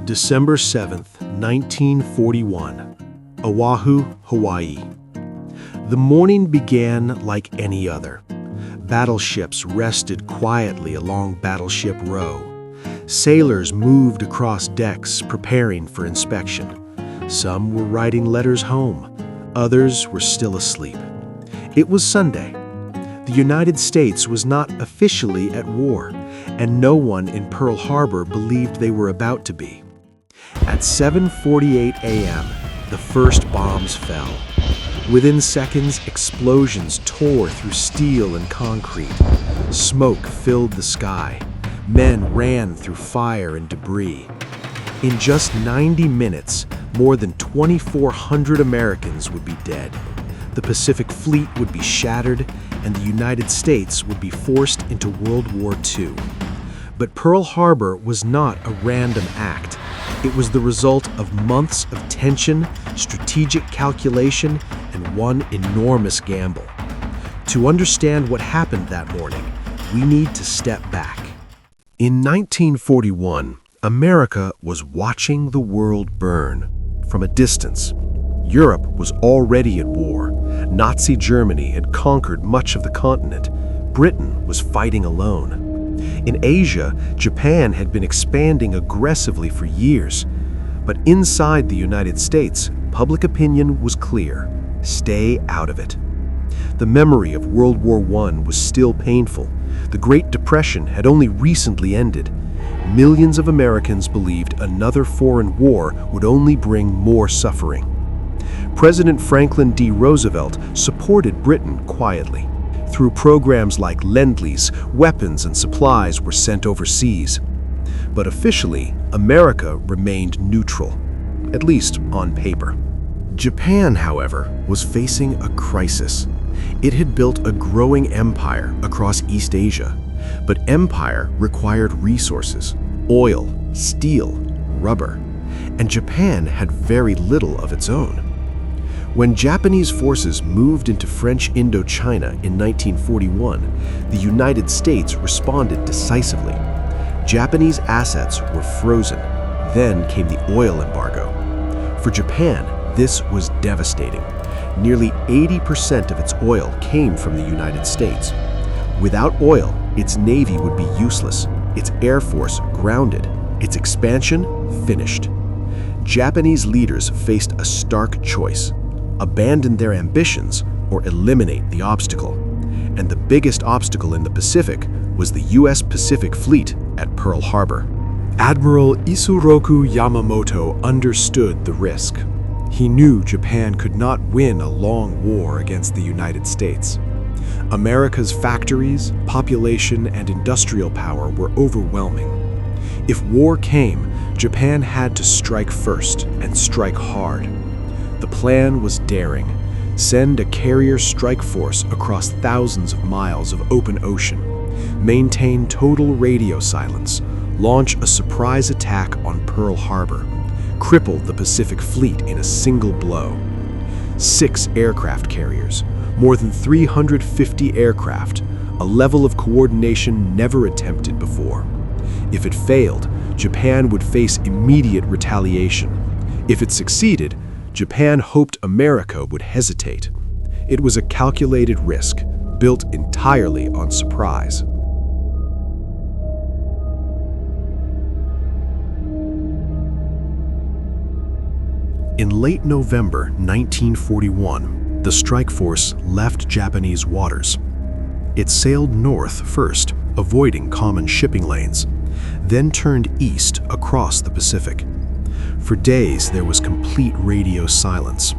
December 7th, 1941, Oahu, Hawaii. The morning began like any other. Battleships rested quietly along Battleship Row. Sailors moved across decks preparing for inspection. Some were writing letters home. Others were still asleep. It was Sunday. The United States was not officially at war, and no one in Pearl Harbor believed they were about to be. At 7:48 a.m., the first bombs fell. Within seconds, explosions tore through steel and concrete. Smoke filled the sky. Men ran through fire and debris. In just 90 minutes, more than 2,400 Americans would be dead. The Pacific Fleet would be shattered, and the United States would be forced into World War II. But Pearl Harbor was not a random act. It was the result of months of tension, strategic calculation, and one enormous gamble. To understand what happened that morning, we need to step back. In 1941, America was watching the world burn from a distance. Europe was already at war. Nazi Germany had conquered much of the continent. Britain was fighting alone. In Asia, Japan had been expanding aggressively for years. But inside the United States, public opinion was clear: stay out of it. The memory of World War I was still painful. The Great Depression had only recently ended. Millions of Americans believed another foreign war would only bring more suffering. President Franklin D. Roosevelt supported Britain quietly. Through programs like Lend-Lease, weapons and supplies were sent overseas. But officially, America remained neutral, at least on paper. Japan, however, was facing a crisis. It had built a growing empire across East Asia, but empire required resources: oil, steel, rubber, and Japan had very little of its own. When Japanese forces moved into French Indochina in 1941, the United States responded decisively. Japanese assets were frozen. Then came the oil embargo. For Japan, this was devastating. Nearly 80% of its oil came from the United States. Without oil, its navy would be useless, its air force grounded, its expansion finished. Japanese leaders faced a stark choice: abandon their ambitions or eliminate the obstacle. And the biggest obstacle in the Pacific was the U.S. Pacific Fleet at Pearl Harbor. Admiral Isoroku Yamamoto understood the risk. He knew Japan could not win a long war against the United States. America's factories, population, and industrial power were overwhelming. If war came, Japan had to strike first and strike hard. The plan was daring: send a carrier strike force across thousands of miles of open ocean, maintain total radio silence, launch a surprise attack on Pearl Harbor, cripple the Pacific Fleet in a single blow. 6 aircraft carriers, more than 350 aircraft, a level of coordination never attempted before. If it failed, Japan would face immediate retaliation. If it succeeded, Japan hoped America would hesitate. It was a calculated risk, built entirely on surprise. In late November 1941, the strike force left Japanese waters. It sailed north first, avoiding common shipping lanes, then turned east across the Pacific. For days, there was complete radio silence.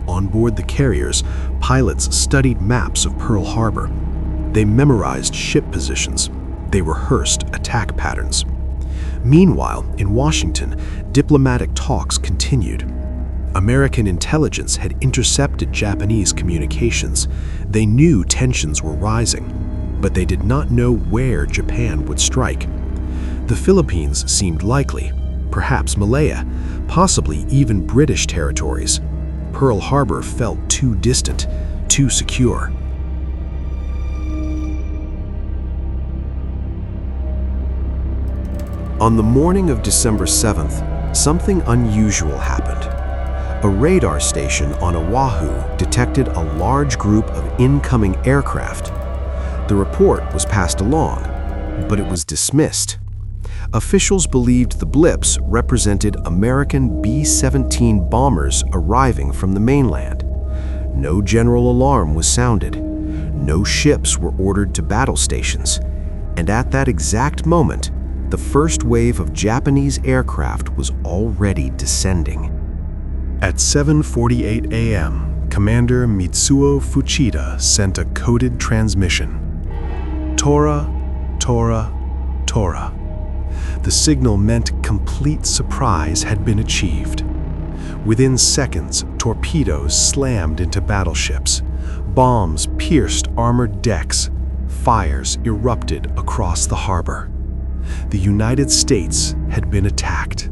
On board the carriers, pilots studied maps of Pearl Harbor. They memorized ship positions. They rehearsed attack patterns. Meanwhile, in Washington, diplomatic talks continued. American intelligence had intercepted Japanese communications. They knew tensions were rising, but they did not know where Japan would strike. The Philippines seemed likely, perhaps Malaya, possibly even British territories. Pearl Harbor felt too distant, too secure. On the morning of December 7th, something unusual happened. A radar station on Oahu detected a large group of incoming aircraft. The report was passed along, but it was dismissed. Officials believed the blips represented American B-17 bombers arriving from the mainland. No general alarm was sounded. No ships were ordered to battle stations. And at that exact moment, the first wave of Japanese aircraft was already descending. At 7:48 a.m., Commander Mitsuo Fuchida sent a coded transmission. Tora, Tora, Tora. The signal meant complete surprise had been achieved. Within seconds, torpedoes slammed into battleships. Bombs pierced armored decks. Fires erupted across the harbor. The United States had been attacked,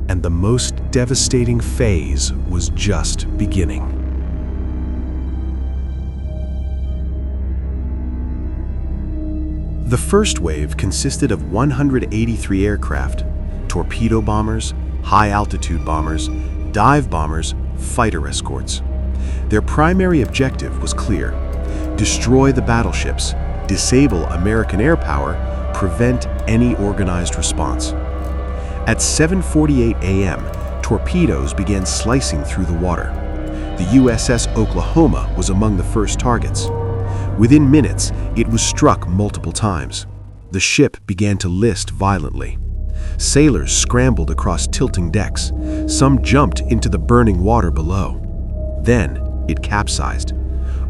and the most devastating phase was just beginning. The first wave consisted of 183 aircraft, torpedo bombers, high-altitude bombers, dive bombers, fighter escorts. Their primary objective was clear: destroy the battleships, disable American air power, prevent any organized response. At 7:48 a.m., torpedoes began slicing through the water. The USS Oklahoma was among the first targets. Within minutes, it was struck multiple times. The ship began to list violently. Sailors scrambled across tilting decks. Some jumped into the burning water below. Then, it capsized.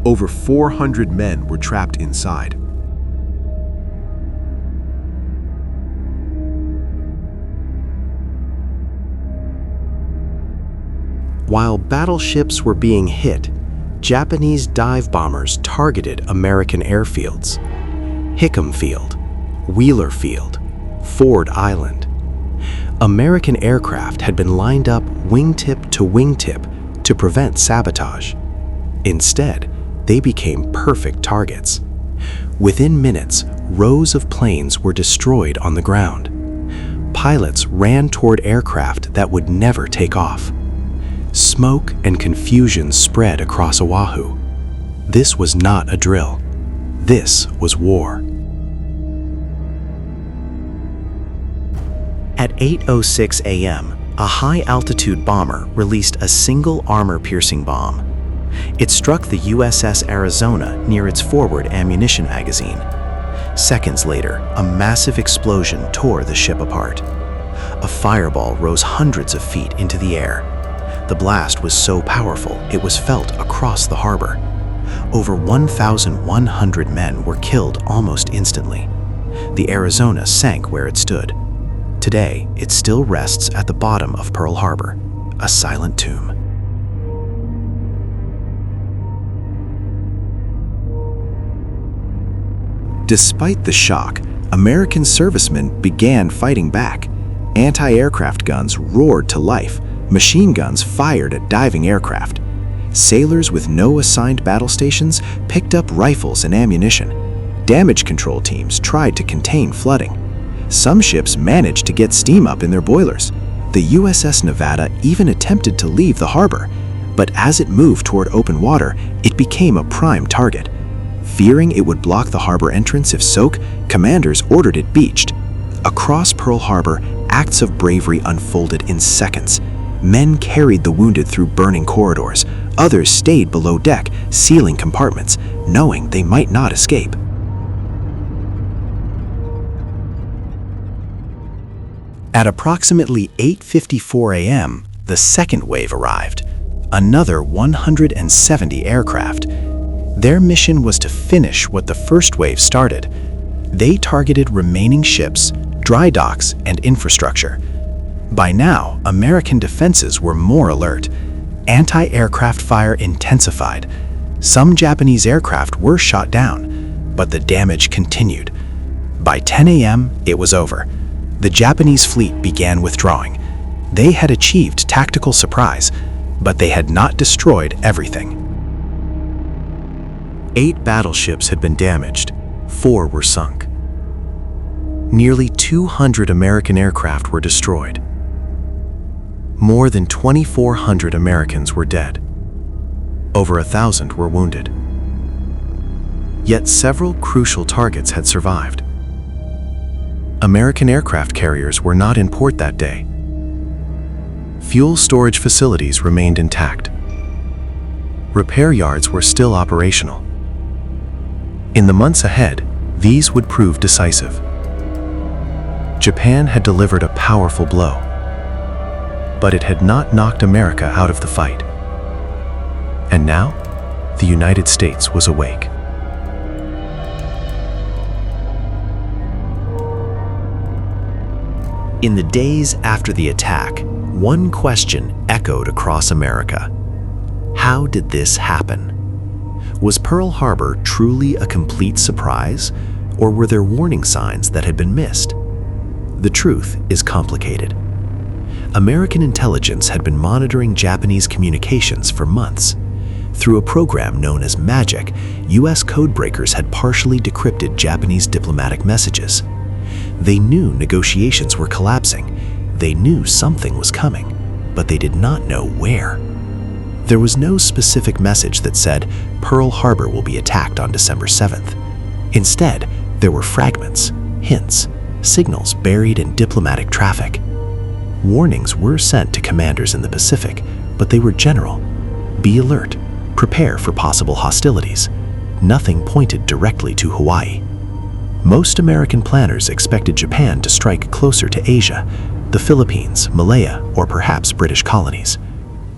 Over 400 men were trapped inside. While battleships were being hit, Japanese dive bombers targeted American airfields. Hickam Field, Wheeler Field, Ford Island. American aircraft had been lined up wingtip to wingtip to prevent sabotage. Instead, they became perfect targets. Within minutes, rows of planes were destroyed on the ground. Pilots ran toward aircraft that would never take off. Smoke and confusion spread across Oahu. This was not a drill. This was war. At 8:06 a.m., a high-altitude bomber released a single armor-piercing bomb. It struck the USS Arizona near its forward ammunition magazine. Seconds later, a massive explosion tore the ship apart. A fireball rose hundreds of feet into the air. The blast was so powerful it was felt across the harbor. Over 1,100 men were killed almost instantly. The Arizona sank where it stood. Today, it still rests at the bottom of Pearl Harbor, a silent tomb. Despite the shock, American servicemen began fighting back. Anti-aircraft guns roared to life. Machine guns fired at diving aircraft. Sailors with no assigned battle stations picked up rifles and ammunition. Damage control teams tried to contain flooding. Some ships managed to get steam up in their boilers. The USS Nevada even attempted to leave the harbor, but as it moved toward open water, it became a prime target. Fearing it would block the harbor entrance if soaked, commanders ordered it beached. Across Pearl Harbor, acts of bravery unfolded in seconds. Men carried the wounded through burning corridors. Others stayed below deck, sealing compartments, knowing they might not escape. At approximately 8:54 a.m., the second wave arrived. Another 170 aircraft. Their mission was to finish what the first wave started. They targeted remaining ships, dry docks, and infrastructure. By now, American defenses were more alert. Anti-aircraft fire intensified. Some Japanese aircraft were shot down, but the damage continued. By 10 a.m., it was over. The Japanese fleet began withdrawing. They had achieved tactical surprise, but they had not destroyed everything. 8 battleships had been damaged. 4 were sunk. Nearly 200 American aircraft were destroyed. More than 2,400 Americans were dead. Over 1,000 were wounded. Yet several crucial targets had survived. American aircraft carriers were not in port that day. Fuel storage facilities remained intact. Repair yards were still operational. In the months ahead, these would prove decisive. Japan had delivered a powerful blow, but it had not knocked America out of the fight. And now, the United States was awake. In the days after the attack, one question echoed across America. How did this happen? Was Pearl Harbor truly a complete surprise, or were there warning signs that had been missed? The truth is complicated. American intelligence had been monitoring Japanese communications for months. Through a program known as MAGIC, U.S. codebreakers had partially decrypted Japanese diplomatic messages. They knew negotiations were collapsing. They knew something was coming, but they did not know where. There was no specific message that said Pearl Harbor will be attacked on December 7th. Instead, there were fragments, hints, signals buried in diplomatic traffic. Warnings were sent to commanders in the Pacific, but they were general. Be alert. Prepare for possible hostilities. Nothing pointed directly to Hawaii. Most American planners expected Japan to strike closer to Asia, the Philippines, Malaya, or perhaps British colonies.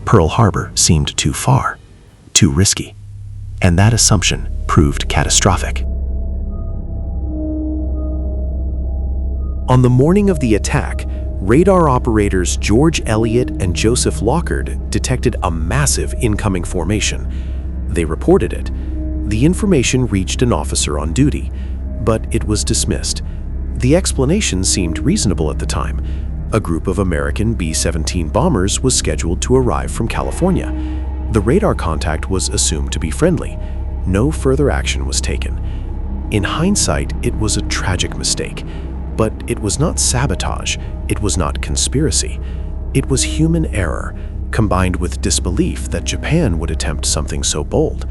Pearl Harbor seemed too far, too risky, and that assumption proved catastrophic. On the morning of the attack, radar operators George Elliott and Joseph Lockard detected a massive incoming formation. They reported it. The information reached an officer on duty, but it was dismissed. The explanation seemed reasonable at the time. A group of American B-17 bombers was scheduled to arrive from California. The radar contact was assumed to be friendly. No further action was taken. In hindsight, it was a tragic mistake. But it was not sabotage, it was not conspiracy. It was human error, combined with disbelief that Japan would attempt something so bold.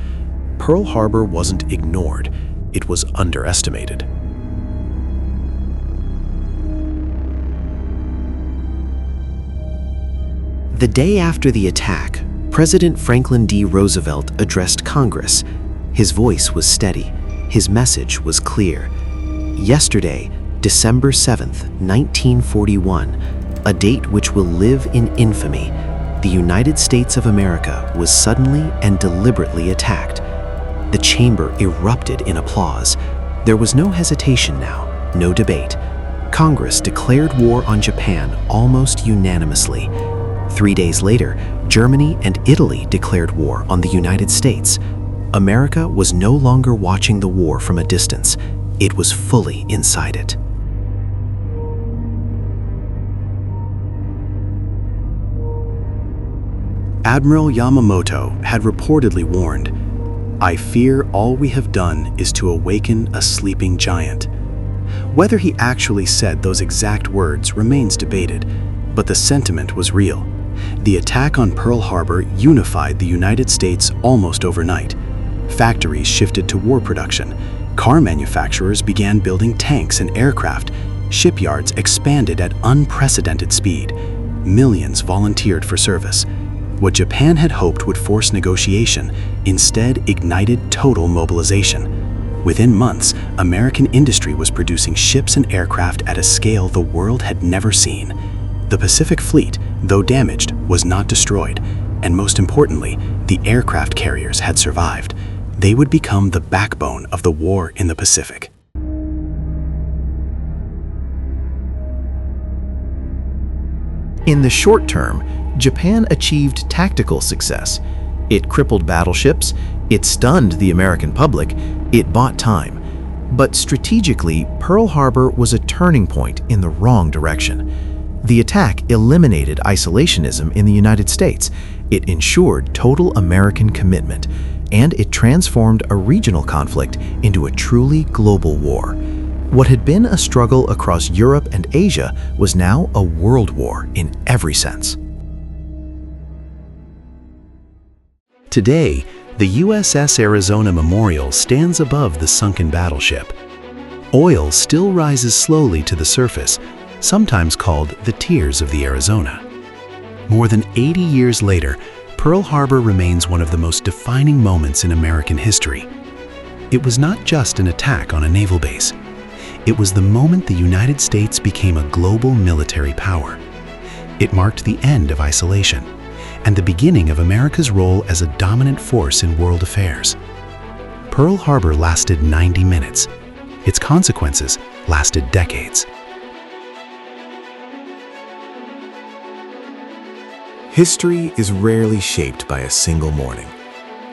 Pearl Harbor wasn't ignored, it was underestimated. The day after the attack, President Franklin D. Roosevelt addressed Congress. His voice was steady, his message was clear. Yesterday, December 7th, 1941, a date which will live in infamy, the United States of America was suddenly and deliberately attacked. The chamber erupted in applause. There was no hesitation now, no debate. Congress declared war on Japan almost unanimously. 3 days later, Germany and Italy declared war on the United States. America was no longer watching the war from a distance. It was fully inside it. Admiral Yamamoto had reportedly warned, "I fear all we have done is to awaken a sleeping giant." Whether he actually said those exact words remains debated, but the sentiment was real. The attack on Pearl Harbor unified the United States almost overnight. Factories shifted to war production. Car manufacturers began building tanks and aircraft. Shipyards expanded at unprecedented speed. Millions volunteered for service. What Japan had hoped would force negotiation instead ignited total mobilization. Within months, American industry was producing ships and aircraft at a scale the world had never seen. The Pacific Fleet, though damaged, was not destroyed, and most importantly, the aircraft carriers had survived. They would become the backbone of the war in the Pacific. In the short term, Japan achieved tactical success. It crippled battleships, it stunned the American public, it bought time. But strategically, Pearl Harbor was a turning point in the wrong direction. The attack eliminated isolationism in the United States. It ensured total American commitment, and it transformed a regional conflict into a truly global war. What had been a struggle across Europe and Asia was now a world war in every sense. Today, the USS Arizona Memorial stands above the sunken battleship. Oil still rises slowly to the surface, sometimes called the Tears of the Arizona. More than 80 years later, Pearl Harbor remains one of the most defining moments in American history. It was not just an attack on a naval base. It was the moment the United States became a global military power. It marked the end of isolation and the beginning of America's role as a dominant force in world affairs. Pearl Harbor lasted 90 minutes. Its consequences lasted decades. History is rarely shaped by a single morning,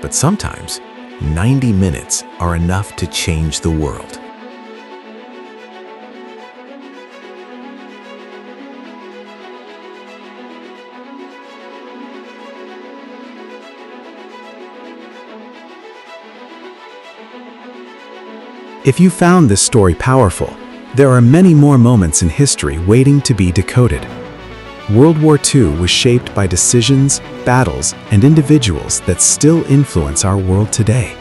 but sometimes 90 minutes are enough to change the world. If you found this story powerful, there are many more moments in history waiting to be decoded. World War II was shaped by decisions, battles, and individuals that still influence our world today.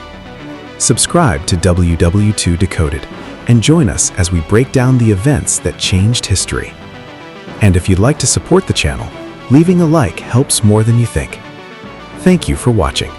Subscribe to WWII Decoded and join us as we break down the events that changed history. And if you'd like to support the channel, leaving a like helps more than you think. Thank you for watching.